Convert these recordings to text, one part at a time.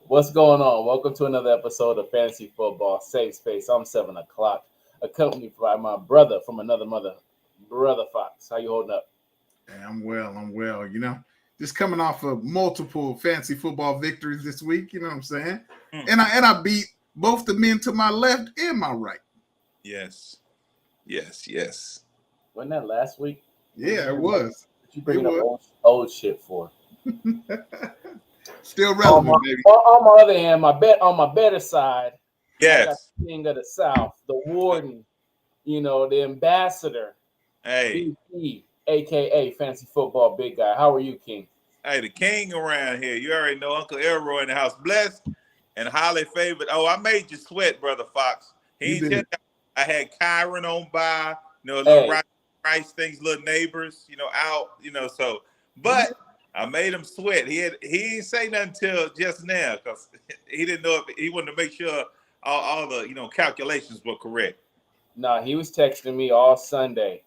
What's going on? Welcome to another episode of Fantasy Football Safe Space. I'm 7 o'clock, accompanied by my brother from another mother, Brother Fox. How you holding up? Hey, I'm well. Just coming off of multiple fantasy football victories this week. You know what I'm saying? Mm. And I beat both the men to my left and my right. Yes. Wasn't that last week? Yeah, it was. What you bringing It up was. old shit for? Still relevant, baby. On my other hand, on my better side, I got Yes. the King of the South, the Warden, the ambassador, Hey, BP, aka Fantasy Football Big Guy. How are you, King? the king around here. You already know Uncle Elroy in the house. Blessed and highly favored. Oh, I made you sweat, Brother Fox. You He ain't did. tell you I had Kyron on by, Hey. rice things, little neighbors, out, so but I made him sweat. He ain't say nothing till just now because he didn't know if he wanted to make sure all the calculations were correct. Nah, he was texting me all Sunday.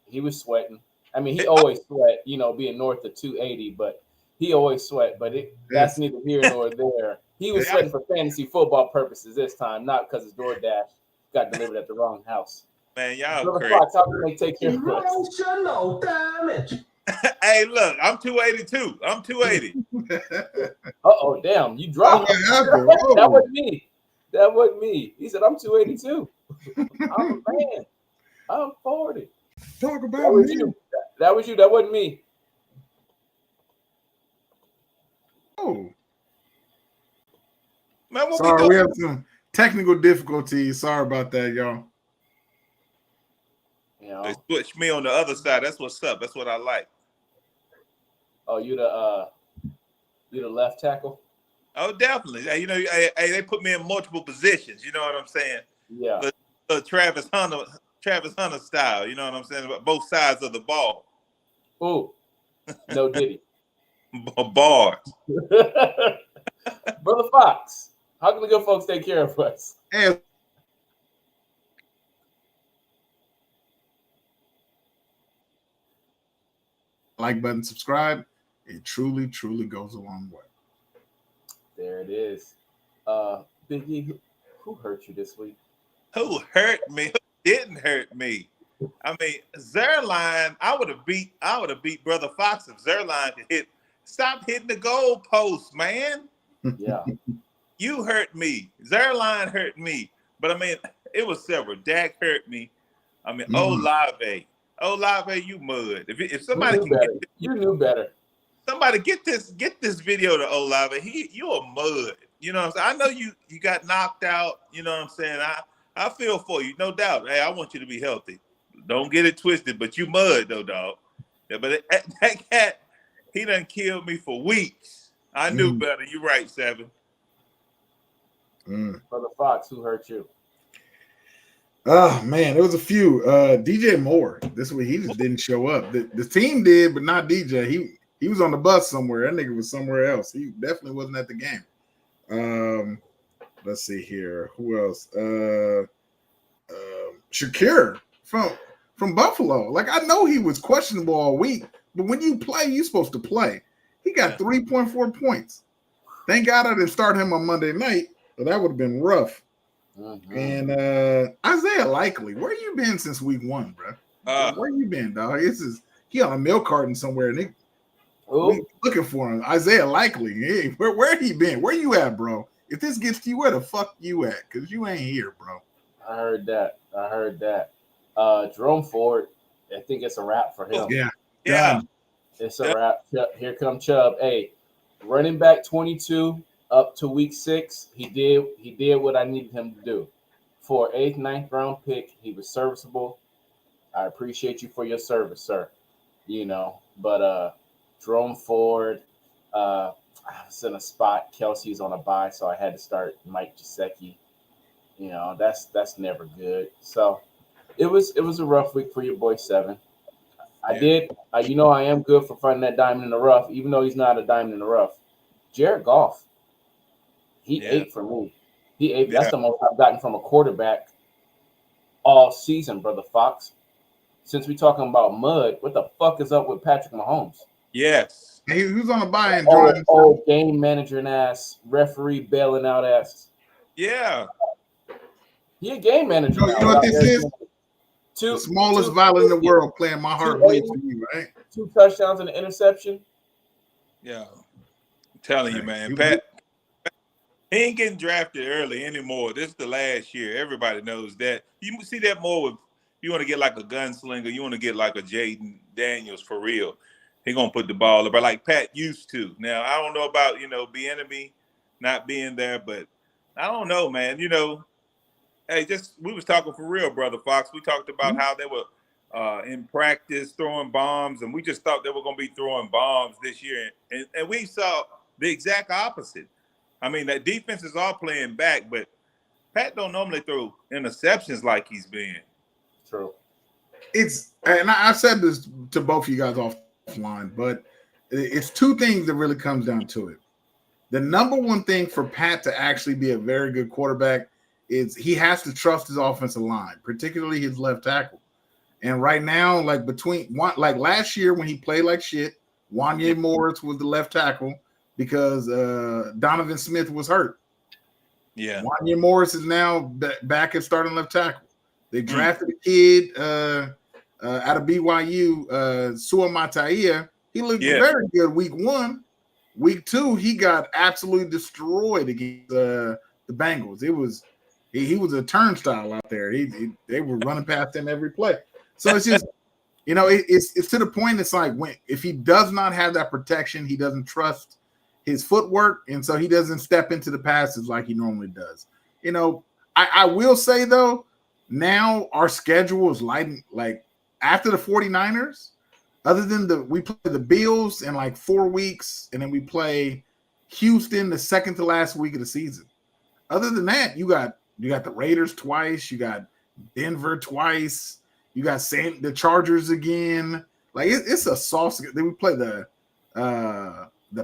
He was sweating. I mean, he always sweat, being north of 280, but he always sweat. But that's Yes. neither here nor there. He was Yeah. sweating for fantasy football purposes this time, not because his DoorDash got delivered at the wrong house. Man, y'all Brother crazy. Fox, how can they take care of us? Emotional damage. Hey, look, I'm 282. I'm 280. Oh, damn, you dropped. What happened? That Whoa. wasn't me. That wasn't me. He said, I'm 282. I'm a man. I'm 40. Talk That about was me. you. That was you. That wasn't me. Oh, Man, what sorry, we we doing? have some technical difficulties. Sorry about that, y'all. They switched me on the other side. That's what's up. That's what I like. Oh, you the left tackle? Oh, definitely. Hey, they put me in multiple positions. You know what I'm saying? Yeah. The Travis Hunter style. You know what I'm saying? Both sides of the ball. Ooh. No Diddy. Bars. Brother Fox, how can the good folks take care of us? And like button, subscribe. It truly, truly goes a long way. There it is. Biggie, who hurt you this week? Who hurt me? Who didn't hurt me? I mean, Zerline, I would have beat Brother Fox if Zerline could stop hitting the goal post, man. Yeah. You hurt me. Zerline hurt me. But I mean, it was several. Dak hurt me. I mean, Olave, you mud. If somebody can get this, You knew better. somebody get this video to Olave. You a mud. You know what I'm saying? I know you got knocked out. You know what I'm saying? I feel for you, no doubt. Hey, I want you to be healthy. Don't get it twisted, but you mud though, dog. Yeah, but that cat, he done killed me for weeks. I knew better. You right, Seven. Brother Fox, who hurt you? Oh man, there was a few. DJ Moore this week, he just didn't show up. The team did, but not DJ. He was on the bus somewhere. That nigga was somewhere else. He definitely wasn't at the game. Let's see here. Who else? Shakir from Buffalo. Like, I know he was questionable all week, but when you play, you're supposed to play. He got 3.4 points. Thank God I didn't start him on Monday night, but that would have been rough. And Isaiah Likely, where you been since week 1, bro? Where you been, dog? He on a milk carton somewhere, and we looking for him. Isaiah Likely, hey, where he been? Where you at, bro? If this gets to you, where the fuck you at? Because you ain't here, bro. I heard that. Jerome Ford, I think it's a wrap for him. Yeah. It's a wrap. Here come Chubb. Hey, running back 22 up to week 6. He did what I needed him to do. For 8th, 9th round pick, he was serviceable. I appreciate you for your service, sir. But Jerome Ford, I was in a spot. Kelsey's on a bye, so I had to start Mike Gesicki. That's never good. So it was a rough week for your boy Seven. I am good for finding that diamond in the rough, even though he's not a diamond in the rough. Jared Goff, he ate for me. He ate. That's the most I've gotten from a quarterback all season, Brother Fox. Since we're talking about mud, what the fuck is up with Patrick Mahomes? Yes. He was on a buy and Oh, joined. game manager ass, referee bailing out ass. Yeah. He a game manager. You know what this is? Two, The smallest two- violin in the world playing My Heart Bleeds for You, right? 2 touchdowns and an interception. Yeah. I'm telling you, man. You- Pat, he ain't getting drafted early anymore. This is the last year. Everybody knows that. You see that more with you want to get like a gunslinger, you want to get like a Jaden Daniels for real. He gonna put the ball up, but like Pat used to. Now I don't know about Bieniemy not being there, but I don't know, man. Hey, we was talking for real, brother Fox. We talked about how they were in practice throwing bombs, and we just thought they were going to be throwing bombs this year, and we saw the exact opposite. I mean, that defense is all playing back, but Pat don't normally throw interceptions like he's been. True. And I said this to both of you guys offline, but it's two things that really comes down to it. The number one thing for Pat to actually be a very good quarterback is he has to trust his offensive line, particularly his left tackle. And right now, like last year when he played like shit, Wanya Morris was the left tackle because Donovan Smith was hurt. Yeah. Wanya Morris is now back at starting left tackle. They drafted a kid out of BYU, Sua Mataia. He looked very good week 1. Week 2, he got absolutely destroyed against the Bengals. He was a turnstile out there. They were running past him every play. So it's just, it's to the point. It's like if he does not have that protection, he doesn't trust his footwork, and so he doesn't step into the passes like he normally does. I will say though, now our schedule is light. Like after the 49ers, other than we play the Bills in like 4 weeks, and then we play Houston the second to last week of the season. Other than that, you got the Raiders twice, you got Denver twice, you got the Chargers again. Like it's a sauce. Then we play the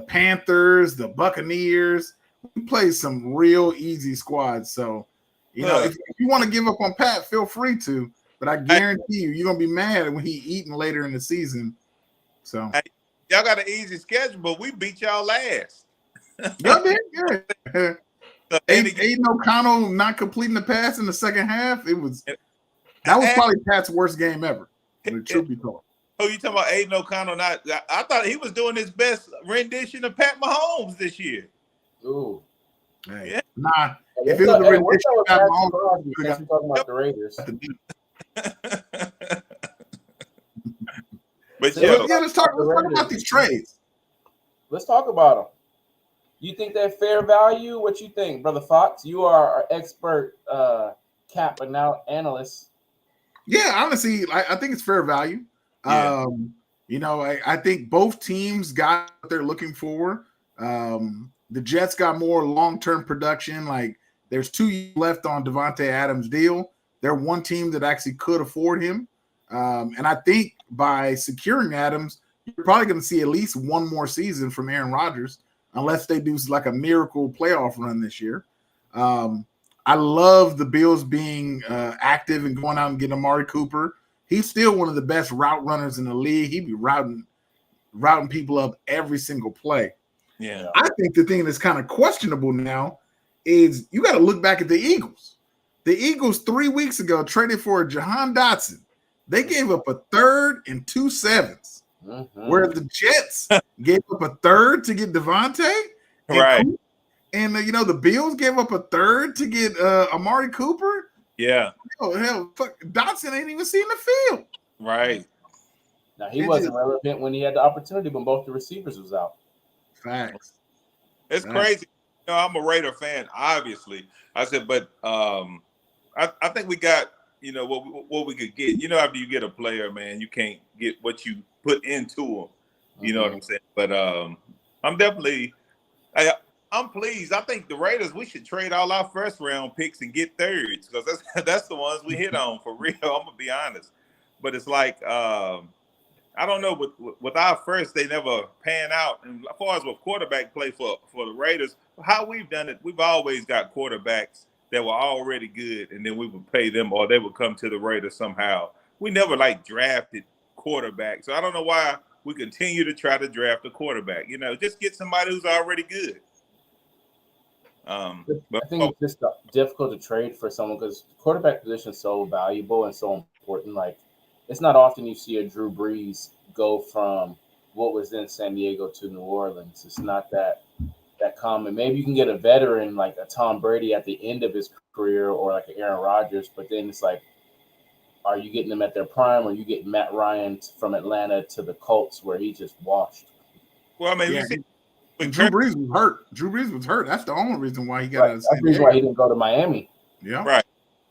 Panthers, the Buccaneers. We play some real easy squads. So, if you want to give up on Pat, feel free to. But I guarantee you're gonna be mad when he eating later in the season. So y'all got an easy schedule, but we beat y'all last. Y'all did good. Aiden O'Connell not completing the pass in the second half. That was probably Pat's worst game ever. The truth be told. Oh, you talking about Aiden O'Connell? I thought he was doing his best rendition of Pat Mahomes this year. Ooh. Hey, yeah. Nah. If it was a rendition of Pat Mahomes, we're talking about the Raiders. But let's talk about these trades. Let's talk about them. You think they're fair value? What you think, Brother Fox? You are our expert cap analyst. Yeah, honestly, I think it's fair value. Yeah. I think both teams got what they're looking for. The Jets got more long-term production. Like there's 2 years left on Devontae Adams' deal. They're one team that actually could afford him. And I think by securing Adams, you're probably going to see at least one more season from Aaron Rodgers, unless they do like a miracle playoff run this year. I love the Bills being active and going out and getting Amari Cooper. He's still one of the best route runners in the league. He'd be routing people up every single play. Yeah. I think the thing that's kind of questionable now is you got to look back at the Eagles. The Eagles 3 weeks ago traded for Jahan Dotson. They gave up a third and 2 7s. Whereas the Jets gave up a third to get Devontae. Right. And the Bills gave up a third to get Amari Cooper. Yeah. Oh hell, fuck, Dotson ain't even seen the field. Right. Now he wasn't relevant when he had the opportunity when both the receivers was out. Facts. It's crazy. I'm a Raider fan, obviously. I said, but I think we got what we could get. After you get a player, man, you can't get what you put into him. You know what I'm saying? But I'm definitely. I'm pleased. I think the Raiders, we should trade all our first round picks and get thirds because that's the ones we hit on for real. I'm gonna be honest, but it's like I don't know with our first, they never pan out. And as far as with quarterback play for the Raiders, how we've done it, we've always got quarterbacks that were already good, and then we would pay them or they would come to the Raiders somehow. We never drafted quarterbacks, so I don't know why we continue to try to draft a quarterback. You know, just get somebody who's already good. But I think it's just difficult to trade for someone because the quarterback position is so valuable and so important. Like, it's not often you see a Drew Brees go from what was in San Diego to New Orleans. It's not that common. Maybe you can get a veteran like a Tom Brady at the end of his career or like an Aaron Rodgers, but then it's like, are you getting them at their prime or you getting Matt Ryan from Atlanta to the Colts where he just washed? well, I mean, Yeah, we see and Drew Brees was hurt. Drew Brees was hurt. That's the only reason why he got out of That's San the reason why he Diego. didn't go to Miami. Yeah. Right.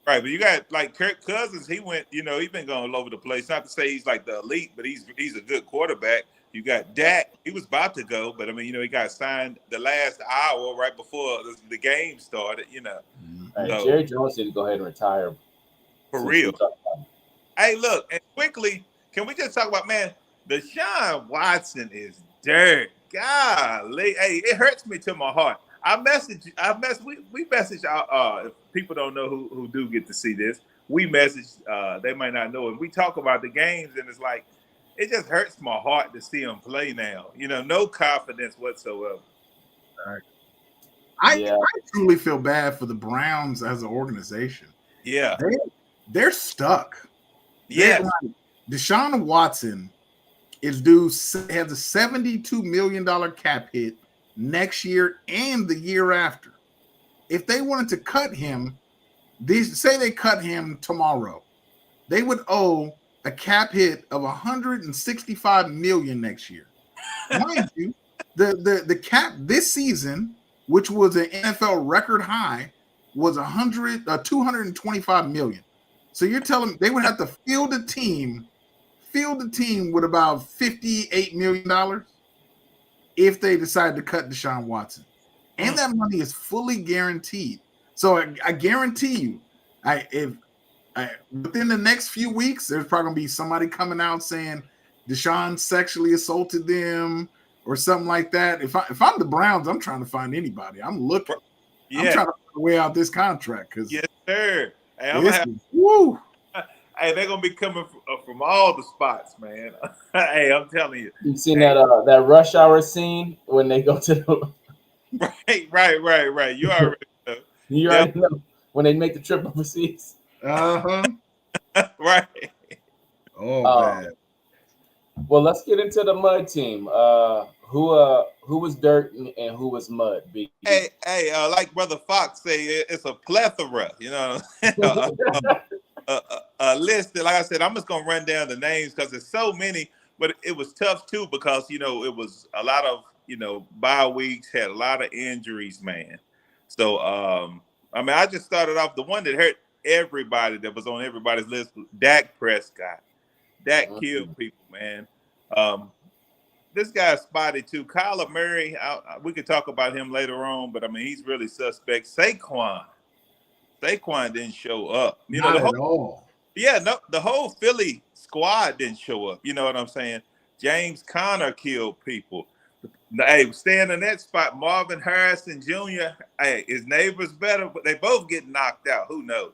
Right, but you got like Kirk Cousins. He went, you know, he's been going all over the place. Not to say he's like the elite, but he's a good quarterback. You got Dak. He was about to go, but I mean, you know, he got signed the last hour right before the game started. You know, Hey, So- Jerry Jones need to go ahead and retire. for Since real. we talked about him. Hey, look, and quickly, can we just talk about, man, Deshaun Watson is dirt. Golly, hey, it hurts me to my heart. We message our if people don't know who do get to see this, we message they might not know, and we talk about the games, and it's like it just hurts my heart to see him play now. You know, no confidence whatsoever. I truly feel bad for the Browns as an organization. Yeah. They're stuck. Yes. They're like, Deshaun Watson has a $72 million cap hit next year and the year after. If they wanted to cut him, say they cut him tomorrow, they would owe a cap hit of $165 million next year. Mind you, the cap this season, which was an NFL record high, was $225 million. So you're telling me they would have to field a team with about $58 million if they decide to cut Deshaun Watson. And that money is fully guaranteed. So I guarantee you, within the next few weeks, there's probably going to be somebody coming out saying Deshaun sexually assaulted them or something like that. If I'm the Browns, I'm trying to find anybody. I'm looking. Yeah. I'm trying to find a way out this contract because Yes, sir. Hey, they're gonna be coming from all the spots, man. Hey, I'm telling you. You seen that rush hour scene when they go to the Right. You already know. you already know when they make the trip overseas. right. Oh man. Well, let's get into the mud team. Who was dirt and who was mud? Big. Hey, like Brother Fox say, it's a plethora. You know, a list that, like I said, I'm just gonna run down the names because there's so many. But it was tough too because it was a lot of bye weeks, had a lot of injuries, man. So I mean, I just started off the one that hurt everybody that was on everybody's list. Dak Prescott. Dak killed people, man. This guy's spotty too. Kyler Murray, we could talk about him later on, but I mean, he's really suspect. Saquon didn't show up. Not at all. Yeah, no, the whole Philly squad didn't show up. You know what I'm saying? James Conner killed people. Hey, staying in that spot, Marvin Harrison Jr. Hey, his neighbor's better, but they both get knocked out. Who knows?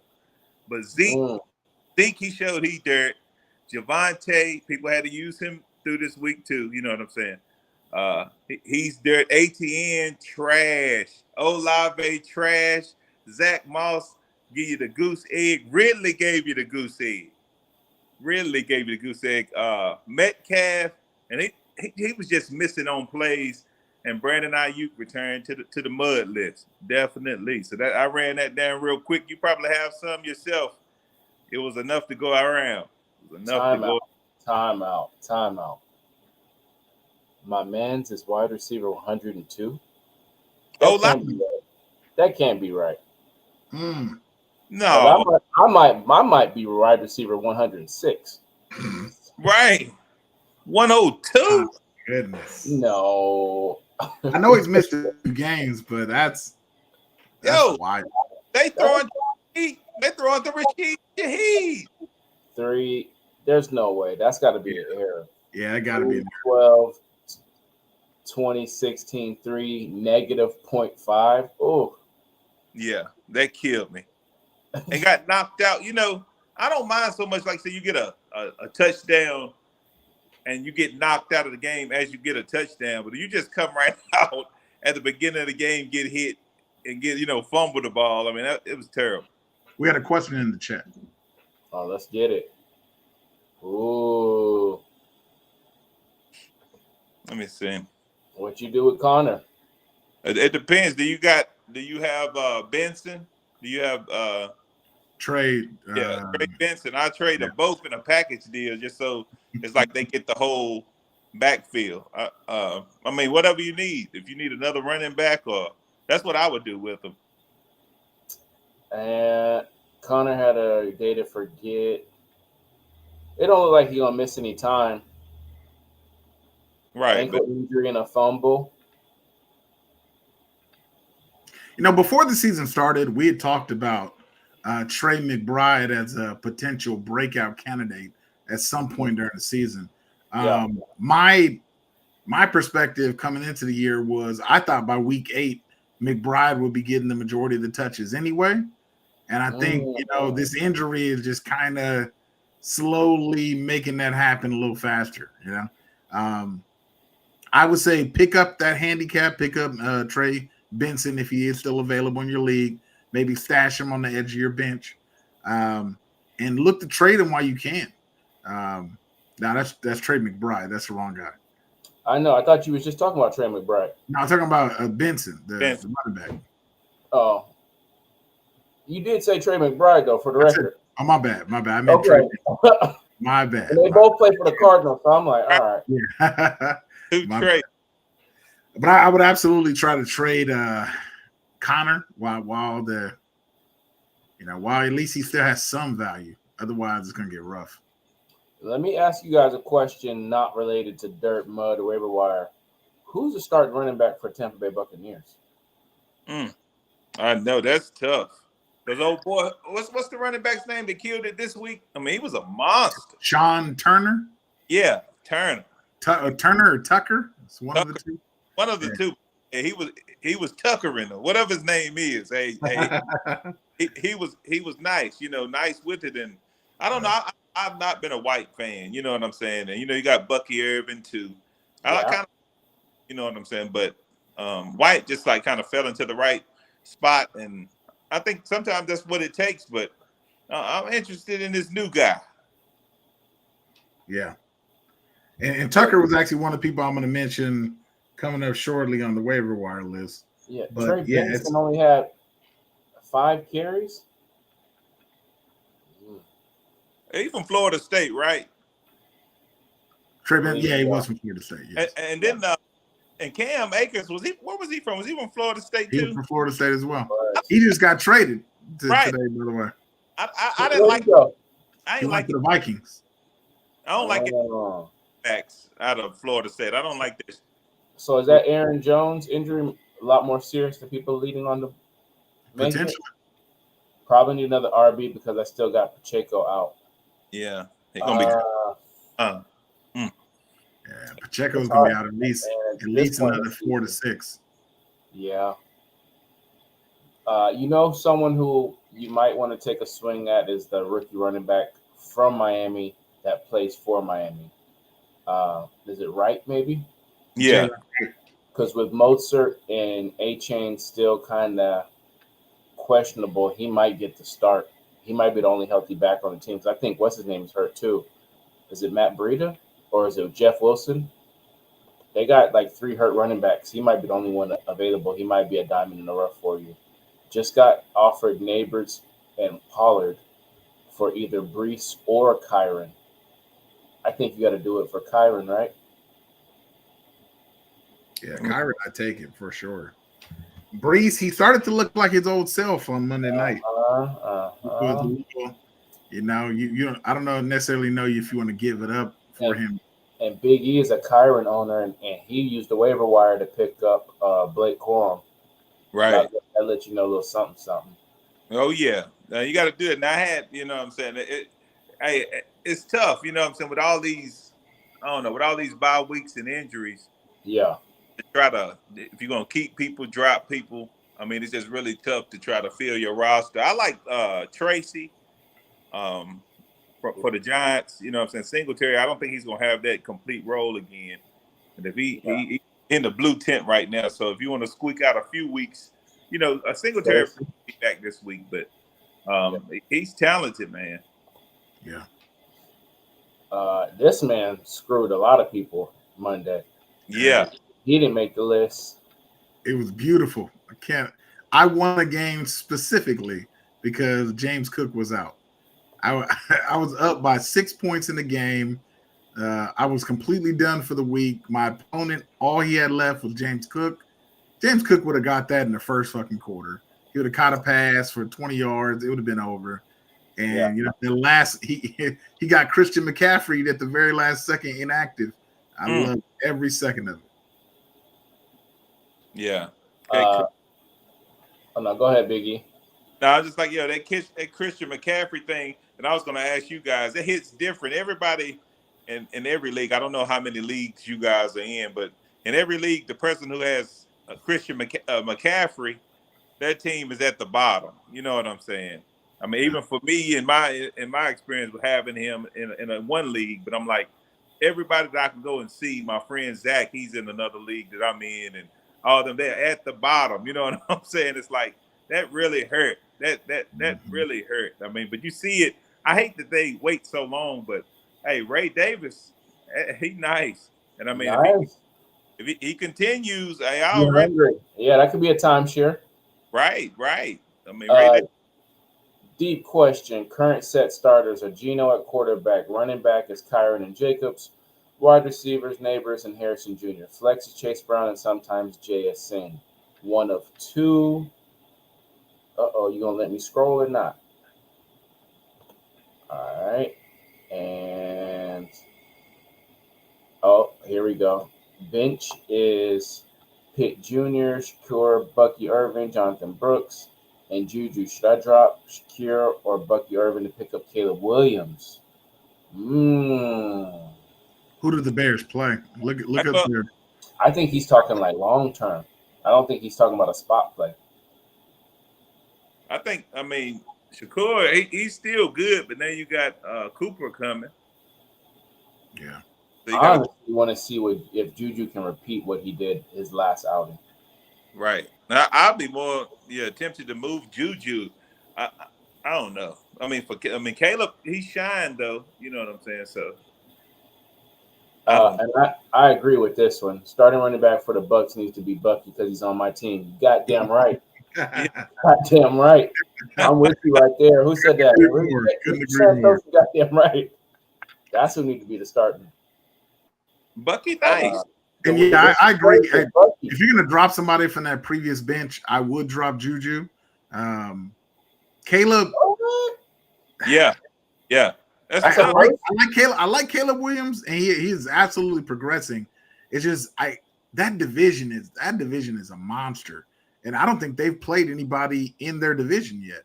But Zeke, he showed he dirt. Javonte, people had to use him through this week too. You know what I'm saying? He's dirt. ATN trash. Olave trash. Zach Moss give you the goose egg. Ridley gave you the goose egg. Metcalf, and he was just missing on plays. And Brandon Ayuk returned to the mud list, definitely. So that I ran that down real quick. You probably have some yourself. It was enough to go around. It was enough Time out. My man's is wide receiver 102. That can't be right. No, I might be wide receiver 106. Right, 102. Oh, goodness. No, I know he's missed a few games, but that's wide. They throwing the Rashid Shaheed. 3. There's no way. That's got to be an error. Yeah, that got to be 12, 2016, 3, -0.5. Oh, Yeah, that killed me. And got knocked out. I don't mind so much. Like, say you get a touchdown and you get knocked out of the game as you get a touchdown, but you just come right out at the beginning of the game, get hit, and get fumble the ball. I mean, it was terrible. We had a question in the chat. Oh, let's get it. Ooh, Let me see. what you do with Connor? It depends. Do you have Benson? Do you have Trade. Trey Benson? I trade them both in a package deal just so it's like they get the whole backfield. I mean, whatever you need. If you need another running back, or that's what I would do with them. And Connor had a day to forget. It don't look like he's gonna miss any time. Right. Ankle injury and a fumble. Before the season started, we had talked about Trey McBride as a potential breakout candidate at some point during the season. Yeah. My perspective coming into the year was I thought by week 8, McBride would be getting the majority of the touches anyway. And I think, this injury is just kind of slowly making that happen a little faster, I would say pick up that handicap, pick up Trey Benson if he is still available in your league. Maybe stash him on the edge of your bench, and look to trade him while you can. Now that's Trey McBride. That's the wrong guy. I know. I thought you was just talking about Trey McBride. No, I'm talking about Benson, the running back. Oh, you did say Trey McBride though, for the That's record. Oh, my bad. I meant Okay. Trey. My bad. And they both play for the Cardinals, so I'm like, all right. Yeah. Trade. But I would absolutely try to trade Connor while at least he still has some value. Otherwise, it's gonna get rough. Let me ask you guys a question not related to dirt, mud, or waiver wire. Who's the starting running back for Tampa Bay Buccaneers? I know that's tough. Because old boy, what's the running back's name that killed it this week? I mean, he was a monster. Sean Turner? Yeah, Turner. Turner or Tucker? It's one Tucker. of the two. One of the two. Yeah, he was Tuckering or whatever his name is. Hey, he was nice, nice with it. And I don't know. I've not been a White fan, you know what I'm saying? And you got Bucky Irvin too. I kind of, you know what I'm saying? But White just like kind of fell into the right spot, and I think sometimes that's what it takes. But I'm interested in this new guy. Yeah. And Tucker was actually one of the people I'm going to mention coming up shortly on the waiver wire list. Yeah, But, Trey yeah, Benson only had 5 carries. He's from Florida State, right? Trey Benson, yeah, he was from Florida State. Yes. And then and Cam Akers, where was he from? Was he from Florida State He too? was from Florida State as well. He just got traded Right. today, by the way. I didn't like. I He ain't went like to the Vikings. I don't like it backs out of Florida State. I don't like this. So is that Aaron Jones injury a lot more serious than people leading on to make it? Potentially. Probably need another RB because I still got Pacheco out. Yeah, he's gonna be. Yeah, Pacheco's going to be out at least another 4 to 6. Yeah. Someone who you might want to take a swing at is the rookie running back from Miami that plays for Miami. Is it Wright, maybe? Yeah. Because with Mozart and A-Chain still kind of questionable, he might get the start. He might be the only healthy back on the team. Because I think what's his name is hurt too. Is it Matt Breida or is it Jeff Wilson? They got like 3 hurt running backs. He might be the only one available. He might be a diamond in the rough for you. Just got offered Neighbors and Pollard for either Brees or Kyron. I think you got to do it for Kyron, right? Yeah, Kyron, I take it for sure. Brees, he started to look like his old self on Monday night. I don't know necessarily know if you want to give it up for him. And Big E is a Kyron owner, and he used the waiver wire to pick up Blake Corum. Right. That let you know a little something. Oh yeah. Now you got to do it. Now I had, what I'm saying, it's tough, what I'm saying, with all these, with all these bye weeks and injuries. Yeah. To try to, if you're gonna keep people, drop people. I mean, it's just really tough to try to fill your roster. I like Tracy from for the Giants. You know what I'm saying? Singletary, I don't think he's going to have that complete role again. And if he in the blue tent right now, so if you want to squeak out a few weeks, you know, a Singletary will be back this week, but he's talented, man. Yeah. This man screwed a lot of people Monday. Yeah. He didn't make the list. It was beautiful. I won a game specifically because James Cook was out. I was up by 6 points in the game. I was completely done for the week. My opponent, all he had left was James Cook. James Cook would have got that in the first fucking quarter. He would have caught a pass for 20 yards. It would have been over. And the last he got Christian McCaffrey at the very last second inactive. I loved every second of it. Yeah. Oh no, go ahead, Biggie. No, I was just like, that Christian McCaffrey thing, and I was going to ask you guys, it hits different. Everybody in every league, I don't know how many leagues you guys are in, but in every league, the person who has a Christian McCaffrey, their team is at the bottom. You know what I'm saying? I mean, even for me, in my experience with having him in a one league, but I'm like, everybody that I can go and see, my friend Zach, he's in another league that I'm in, and all of them, they're at the bottom. You know what I'm saying? It's like, that really hurt. That really hurt. I mean, but you see it. I hate that they wait so long, but hey, Ray Davis, he nice. And I mean, nice. if he continues, that could be a timeshare. Right. I mean, Ray Davis. Deep question. Current set starters are Geno at quarterback. Running back is Kyron and Jacobs. Wide receivers, Neighbors, and Harrison Jr. Flex is Chase Brown and sometimes JSN. One of two. You gonna let me scroll or not? All right. And here we go. Bench is Pitt Jr., Shakur, Bucky Irvin, Jonathan Brooks, and Juju. Should I drop Shakur or Bucky Irvin to pick up Caleb Williams? Who do the Bears play? Look up there. I think he's talking like long term. I don't think he's talking about a spot play. I mean, Shakur, he's still good, but now you got Cooper coming. Yeah. So I honestly want to see if Juju can repeat what he did his last outing. Right. Now, I'll be more tempted to move Juju. I don't know. I mean, Caleb, he shined though. You know what I'm saying? So. And I agree with this one. Starting running back for the Bucs needs to be Bucky because he's on my team. Goddamn right. Goddamn right. I'm with you right there. Who said that? Goddamn right. That's who needs to be the starter. Bucky, nice. And I agree. If you're gonna drop somebody from that previous bench, I would drop Juju. Caleb. Yeah. I like Caleb Williams, and he is absolutely progressing. It's just that division is a monster, and I don't think they've played anybody in their division yet.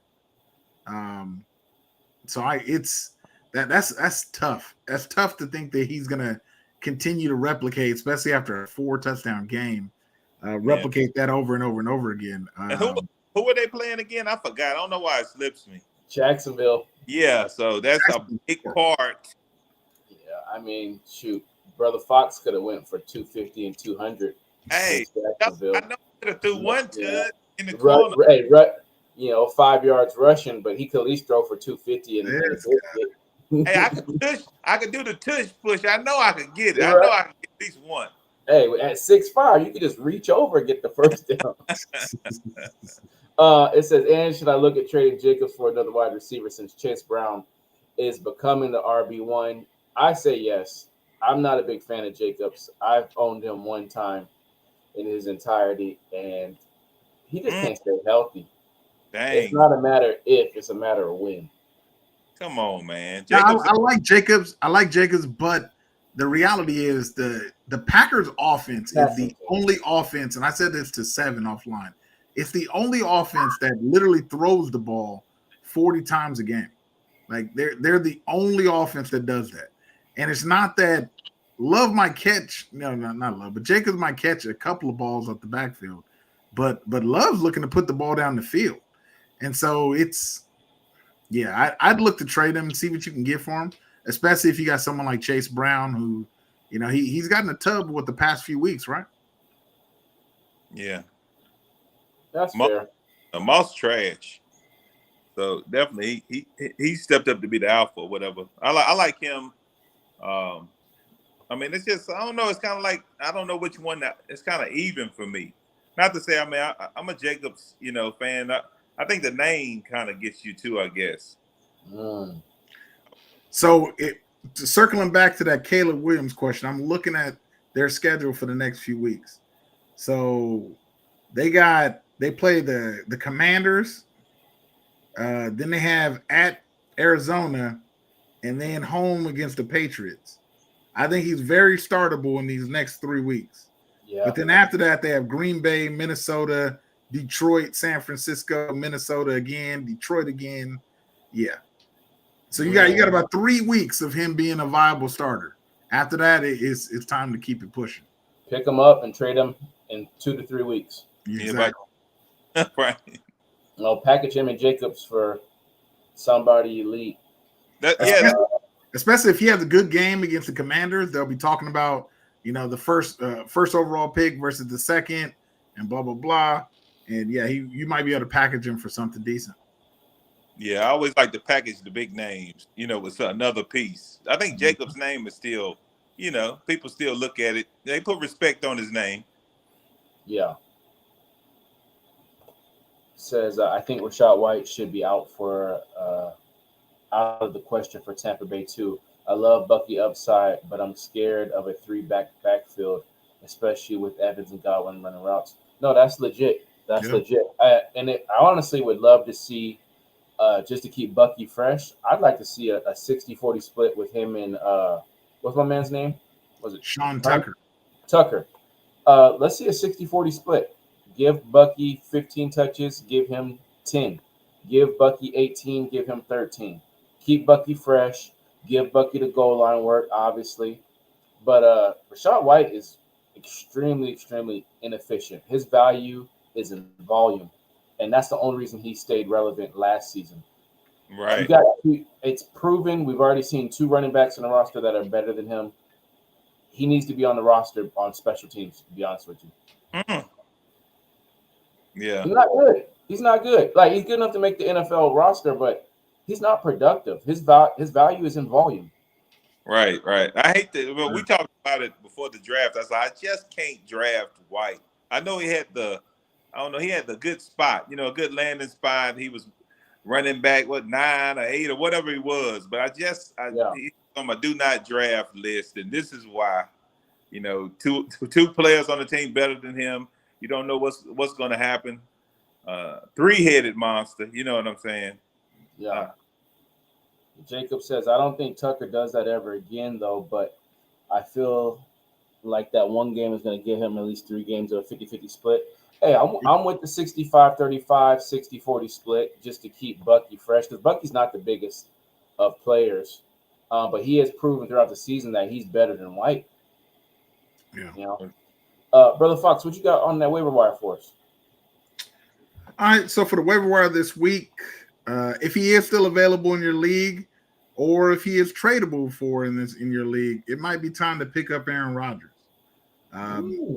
That's tough. That's tough to think that he's gonna continue to replicate, especially after a 4-touchdown game. Replicate that over and over and over again. Who were they playing again? I forgot. I don't know why it slips me. Jacksonville. Yeah, so that's a big part. Yeah, I mean, shoot, Brother Fox could have went for 250 and 200. Hey, I know he could have threw one in the corner. 5 yards rushing, but he could at least throw for 250 Hey, I could do the tush push. I know I could get it. I know I can get at least one. Hey, at 6'5", you can just reach over and get the first down. It says, and should I look at trading Jacobs for another wide receiver since Chase Brown is becoming the RB1? I say yes. I'm not a big fan of Jacobs. I've owned him one time in his entirety, and he just can't stay healthy. Dang. It's not a matter if, it's a matter of when. Come on, man. I like Jacobs. But the reality is the Packers offense is the only offense, and I said this to Seven offline. It's the only offense that literally throws the ball 40 times a game. Like they're the only offense that does that. And it's not that Love might catch, no, not Love, but Jacobs might catch a couple of balls up the backfield. But Love's looking to put the ball down the field. And so it's Yeah, I'd look to trade him and see what you can get for him, especially if you got someone like Chase Brown, who, he's gotten a tub with the past few weeks, right? Yeah. That's fair. Moss trash. So definitely he stepped up to be the alpha or whatever. I like him. I mean, it's just, I don't know. It's kind of like, I don't know which one that it's kind of even for me. Not to say, I mean, I'm a Jacobs, fan. I think the name kind of gets you too, I guess. So circling back to that Caleb Williams question, I'm looking at their schedule for the next few weeks. So they play the Commanders. Then they have at Arizona and then home against the Patriots. I think he's very startable in these next 3 weeks. Yeah. But then after that, they have Green Bay, Minnesota, Detroit, San Francisco, Minnesota again, Detroit again. Yeah. So you got about 3 weeks of him being a viable starter. After that, it's time to keep it pushing. Pick him up and trade him in 2 to 3 weeks. Exactly. Right. Package him and Jacobs for somebody elite. Especially if he has a good game against the Commanders, they'll be talking about, the first overall pick versus the second and blah, blah, blah. And yeah, you might be able to package him for something decent. Yeah, I always like to package the big names, with another piece. I think Jacobs' name is still, people still look at it. They put respect on his name. Yeah. Says, I think Rachaad White should be out of the question for Tampa Bay too. I love Bucky upside, but I'm scared of a 3-back backfield, especially with Evans and Godwin running routes. No, that's legit. That's legit. I honestly would love to see, just to keep Bucky fresh, I'd like to see a 60-40 split with him and what's my man's name? Was it Sean Tucker? Tucker. Let's see a 60-40 split. Give Bucky 15 touches, give him 10. Give Bucky 18, give him 13. Keep Bucky fresh. Give Bucky the goal line work, obviously. But Rachaad White is extremely, extremely inefficient. His value is in volume, and that's the only reason he stayed relevant last season. Right. It's proven. We've already seen 2 running backs in the roster that are better than him. He needs to be on the roster on special teams, to be honest with you. Yeah. He's not good. He's not good. Like, he's good enough to make the NFL roster, but he's not productive. His value is in volume. Right. I hate that. Well, we talked about it before the draft. I said, I just can't draft White. I know he had the good spot, a good landing spot. He was running back, 9 or 8 or whatever he was. But he's on my do not draft list. And this is why, two players on the team better than him. You don't know what's going to happen. 3-headed monster. You know what I'm saying? Yeah. Jacob says, I don't think Tucker does that ever again, though, but I feel like that one game is going to give him at least 3 games of a 50-50 split. Hey, I'm with the 65-35, 60-40 split just to keep Bucky fresh, because Bucky's not the biggest of players, but he has proven throughout the season that he's better than White. Yeah. Brother Fox, what you got on that waiver wire for us? All right, so for the waiver wire this week, if he is still available in your league, or if he is tradable in your league, it might be time to pick up Aaron Rodgers.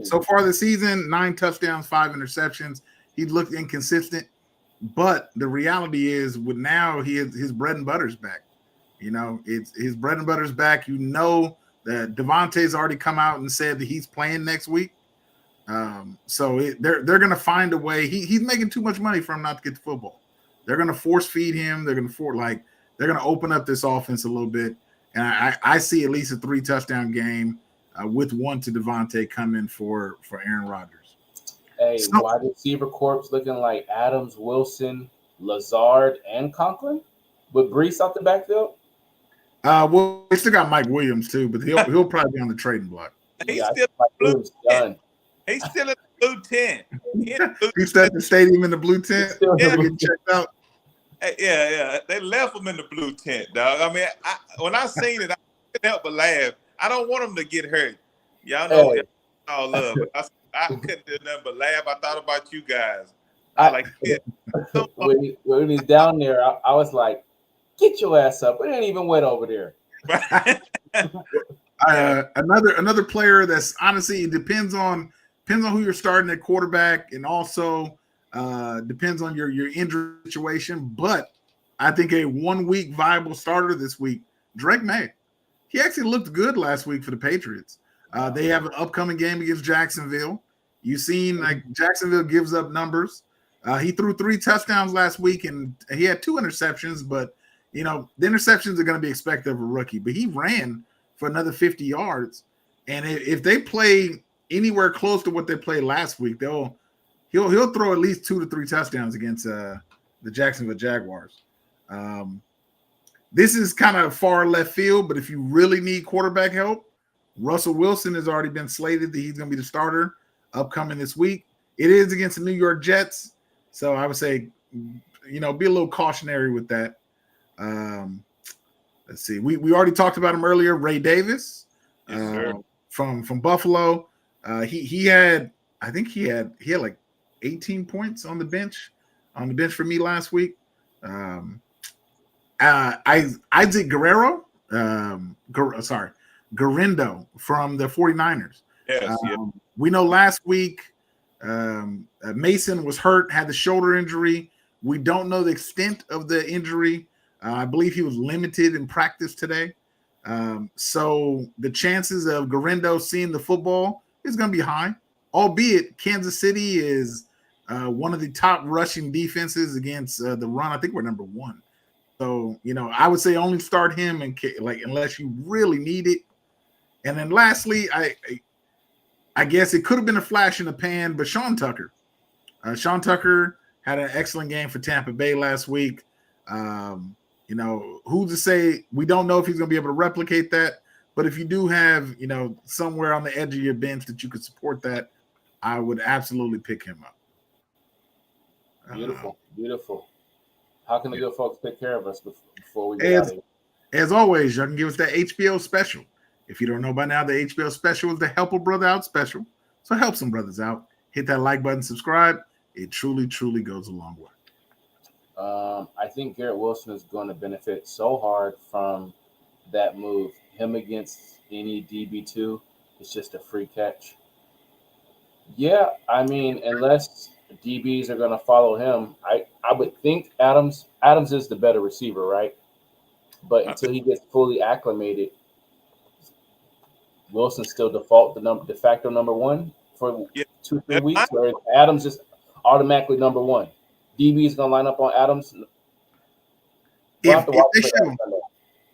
So far this season, 9 touchdowns, 5 interceptions. He looked inconsistent, but the reality is, with now his bread and butter's back. It's his bread and butter's back. That Devontae's already come out and said that he's playing next week. So they're going to find a way. He's making too much money for him not to get the football. They're going to force feed him. They're going to open up this offense a little bit. And I see at least a 3 touchdown game with 1 to Devontae coming for Aaron Rodgers. Hey, wide receiver corps looking like Adams, Wilson, Lazard, and Conklin with Brees out the backfield. Well, we still got Mike Williams too, but he'll probably be on the trading block. He's still in the blue tent. He's still at the stadium in the blue tent. Getting checked out. Yeah. They left him in the blue tent, dog. I mean, when I seen it, I couldn't help but laugh. I don't want him to get hurt. Y'all know all love. I couldn't do nothing but laugh. I thought about you guys. When he's down there, I was like, Get your ass up. It ain't even wet over there. Another player that's honestly it depends on who you're starting at quarterback, and also depends on your injury situation. But I think a 1 week viable starter this week, Drake May. He actually looked good last week for the Patriots. They have an upcoming game against Jacksonville. You've seen like Jacksonville gives up numbers. He threw 3 touchdowns last week, and he had 2 interceptions. But the interceptions are going to be expected of a rookie. But he ran for another 50 yards, and if they play anywhere close to what they played last week, he'll throw at least 2 to 3 touchdowns against the Jacksonville Jaguars. This is kind of far left field, but if you really need quarterback help, Russell Wilson has already been slated that he's going to be the starter upcoming this week. It is against the New York Jets, so I would say, be a little cautionary with that. Let's see. We already talked about him earlier, Ray Davis, Yes, from Buffalo. He had like 18 points on the bench for me last week. Isaac Guerrero, Garindo from the 49ers. Yes, We know last week Mason was hurt, had the shoulder injury. We don't know the extent of the injury. I believe he was limited in practice today. So the chances of Garindo seeing the football is going to be high, albeit Kansas City is one of the top rushing defenses against the run. I think we're number 1. So, I would say only start him unless you really need it. And then lastly, I guess it could have been a flash in the pan, but Sean Tucker. Sean Tucker had an excellent game for Tampa Bay last week. Who's to say? We don't know if he's going to be able to replicate that. But if you do have, somewhere on the edge of your bench that you could support that, I would absolutely pick him up. Beautiful. How can the good folks take care of us before we get out of here? As always, y'all can give us that HBO special. If you don't know by now, the HBO special is the Help a Brother Out special. So help some brothers out. Hit that like button, subscribe. It truly, truly goes a long way. I think Garrett Wilson is going to benefit so hard from that move. Him against any DB2, it's just a free catch. Yeah, I mean, unless DBs are going to follow him, I would think Adams is the better receiver, right? But until he gets fully acclimated, Wilson still de facto number 1 for 2-3 weeks, or is Adams just automatically number 1? DB is going to line up on Adams.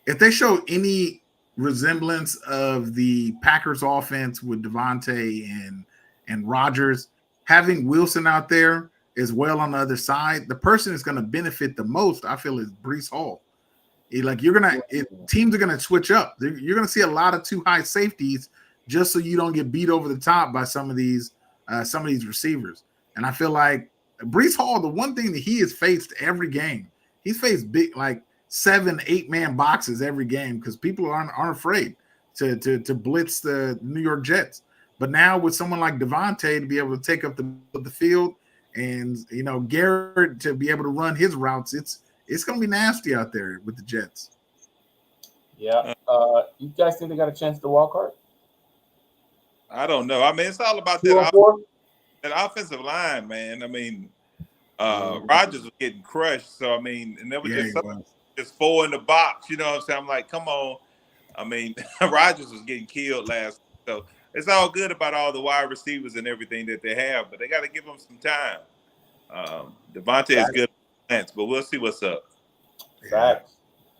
If they show any resemblance of the Packers offense with Devontae and Rodgers, having Wilson out there as well on the other side, the person that's going to benefit the most, I feel, is Breece Hall. Teams are going to switch up. You're going to see a lot of too high safeties just so you don't get beat over the top by some of these receivers. And I feel like Breece Hall, the one thing that he has faced every game, he's faced big 7-8 man boxes every game because people aren't afraid to blitz the New York Jets. But now with someone like Devontae to be able to take up the field and Garrett to be able to run his routes, it's going to be nasty out there with the Jets. Yeah. You guys think they got a chance at the wild card? I don't know. I mean, it's all about that offensive line, man. I mean, Rodgers was getting crushed. So, I mean, and there was just 4 in the box. You know what I'm saying? I'm like, come on. I mean, Rodgers was getting killed last week. So, it's all good about all the wide receivers and everything that they have, but they got to give them some time. Devontae is good, but we'll see what's up. Facts.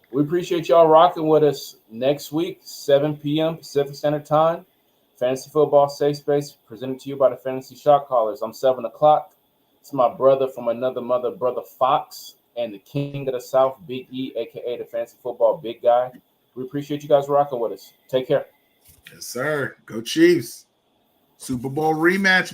We appreciate y'all rocking with us next week, 7 p.m. Pacific Standard Time. Fantasy Football Safe Space presented to you by the Fantasy Shot Callers. I'm 7 o'clock. It's my brother from another mother, Brother Fox, and the King of the South, Big E, a.k.a. the Fantasy Football Big Guy. We appreciate you guys rocking with us. Take care. Yes, sir. Go Chiefs. Super Bowl rematch.